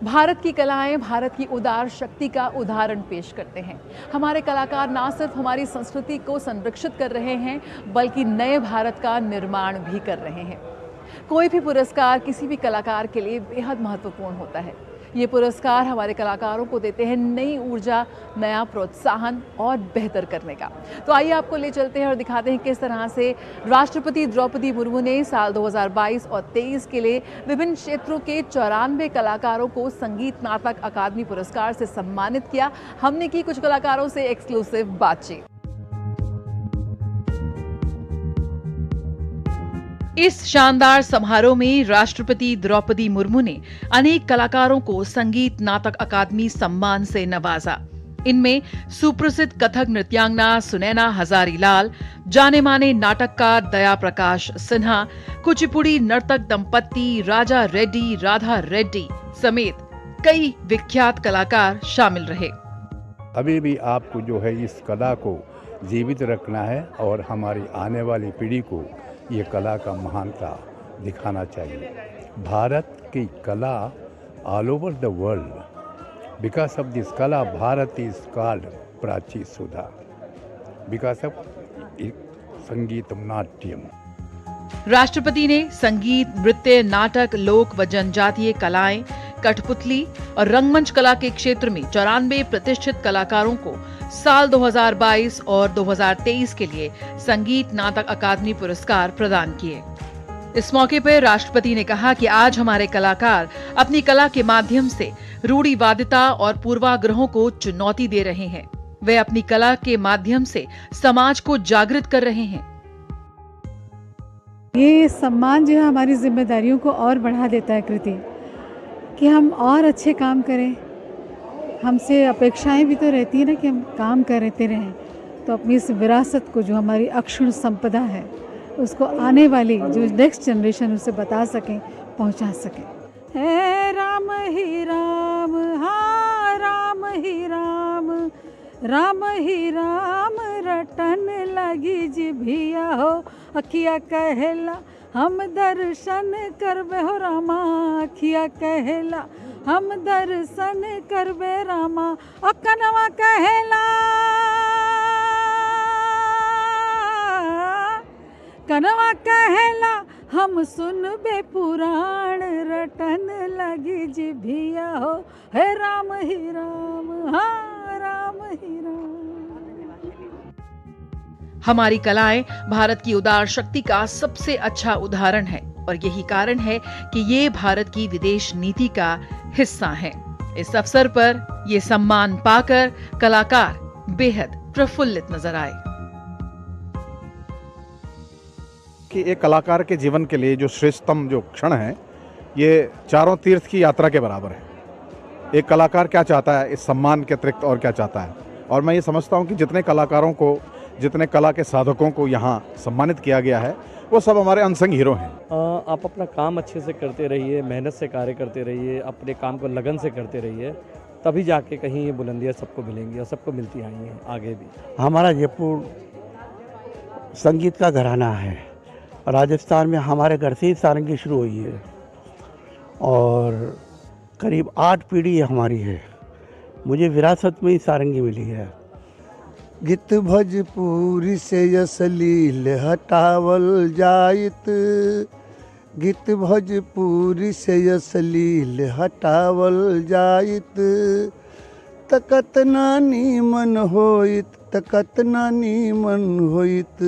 भारत की कलाएं भारत की उदार शक्ति का उदाहरण पेश करते हैं। हमारे कलाकार ना सिर्फ हमारी संस्कृति को संरक्षित कर रहे हैं, बल्कि नए भारत का निर्माण भी कर रहे हैं। कोई भी पुरस्कार किसी भी कलाकार के लिए बेहद महत्वपूर्ण होता है। ये पुरस्कार हमारे कलाकारों को देते हैं नई ऊर्जा, नया प्रोत्साहन और बेहतर करने का। तो आइए आपको ले चलते हैं और दिखाते हैं किस तरह से राष्ट्रपति द्रौपदी मुर्मू ने साल 2022 और 23 के लिए विभिन्न क्षेत्रों के 94 कलाकारों को संगीत नाटक अकादमी पुरस्कार से सम्मानित किया। हमने की कुछ कलाकारों से एक्सक्लूसिव बातचीत। इस शानदार समारोह में राष्ट्रपति द्रौपदी मुर्मू ने अनेक कलाकारों को संगीत नाटक अकादमी सम्मान से नवाजा। इनमें सुप्रसिद्ध कथक नृत्यांगना सुनैना हजारीलाल, जाने माने नाटककार दया प्रकाश सिन्हा, कुचिपुड़ी नर्तक दंपत्ति राजा रेड्डी, राधा रेड्डी समेत कई विख्यात कलाकार शामिल रहे। अभी भी आपको जो है इस कला को जीवित रखना है और हमारी आने वाली पीढ़ी को ये कला का महानता दिखाना चाहिए। भारत की कला all over the world, because of this kala Bharat is called Prachi Sudha, because of Sangeet Natyam. राष्ट्रपति ने संगीत, नृत्य, नाटक, लोक व जनजातीय कलाएं, कठपुतली और रंगमंच कला के क्षेत्र में 94 प्रतिष्ठित कलाकारों को साल 2022 और 2023 के लिए संगीत नाटक अकादमी पुरस्कार प्रदान किए। इस मौके पर राष्ट्रपति ने कहा कि आज हमारे कलाकार अपनी कला के माध्यम से रूढ़िवादिता और पूर्वाग्रहों को चुनौती दे रहे हैं। वे अपनी कला के माध्यम से समाज को जागृत कर रहे हैं। ये सम्मान जो है हमारी जिम्मेदारियों को और बढ़ा देता है कृति, कि हम और अच्छे काम करें। हमसे अपेक्षाएं भी तो रहती है ना कि हम काम करते रहें, तो अपनी इस विरासत को जो हमारी अक्षुण्ण संपदा है उसको आने वाली जो नेक्स्ट जनरेशन उसे बता सकें, पहुंचा सकें। हे राम ही राम, हाँ राम ही राम, राम ही राम रटन लगी जिभिया हो, अखिया कहला हम दर्शन करबे हो रामा, अखिया कहला हम दर्शन करबे रामा, और कनवा कहला, कनवा कहला हम सुनबे पुराण, रटन लगी जिभिया हो, हे राम ही राम, हाँ राम ही राम। हमारी कलाएं भारत की उदार शक्ति का सबसे अच्छा उदाहरण है और यही कारण है कि ये भारत की विदेश नीति का हिस्सा है। इस अवसर पर ये सम्मान पाकर कलाकार बेहद प्रफुल्लित नजर आए। कि एक कलाकार के जीवन के लिए जो श्रेष्ठतम जो क्षण है, ये चारों तीर्थ की यात्रा के बराबर है। एक कलाकार क्या चाहता है इस सम्मान के अतिरिक्त और क्या चाहता है, और मैं ये समझता हूँ कि जितने कलाकारों को, जितने कला के साधकों को यहाँ सम्मानित किया गया है वो सब हमारे अनसंग हीरो हैं। आप अपना काम अच्छे से करते रहिए, मेहनत से कार्य करते रहिए, अपने काम को लगन से करते रहिए, तभी जाके कहीं ये बुलंदियाँ सबको मिलेंगी और सबको मिलती आई हैं आगे भी। हमारा जयपुर संगीत का घराना है। राजस्थान में हमारे घर से ही सारंगी शुरू हुई है और करीब 8 पीढ़ी हमारी है। मुझे विरासत में ही सारंगी मिली है। गीत भोजपुरी से असलील हटावल जाइत, गीत भोजपुरी से असलील हटावल जाइत, तकत ना नीमन होइत, तकत ना नीमन होइत,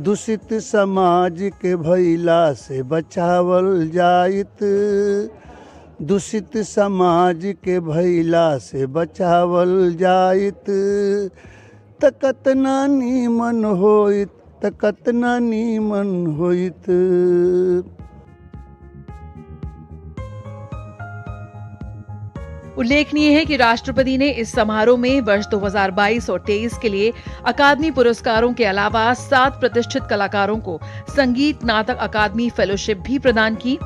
दूषित समाज के भइला से बचावल जाइत, दूषित समाज के भइला से बचावल जाइत, तकत ना नीमन होइत, तकत ना नीमन होइत। उल्लेखनीय है कि राष्ट्रपति ने इस समारोह में वर्ष 2022 और 23 के लिए अकादमी पुरस्कारों के अलावा 7 प्रतिष्ठित कलाकारों को संगीत नाटक अकादमी फेलोशिप भी प्रदान की।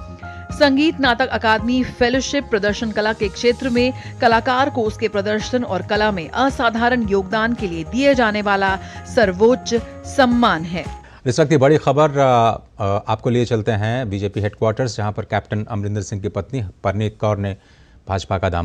संगीत नाटक अकादमी फेलोशिप प्रदर्शन कला के क्षेत्र में कलाकार को उसके प्रदर्शन और कला में असाधारण योगदान के लिए दिए जाने वाला सर्वोच्च सम्मान है। इस वक्त की बड़ी खबर आपको लिए चलते हैं बीजेपी हेडक्वार्टर्स, जहां पर कैप्टन अमरिंदर सिंह की पत्नी परनीत कौर ने भाजपा का दामन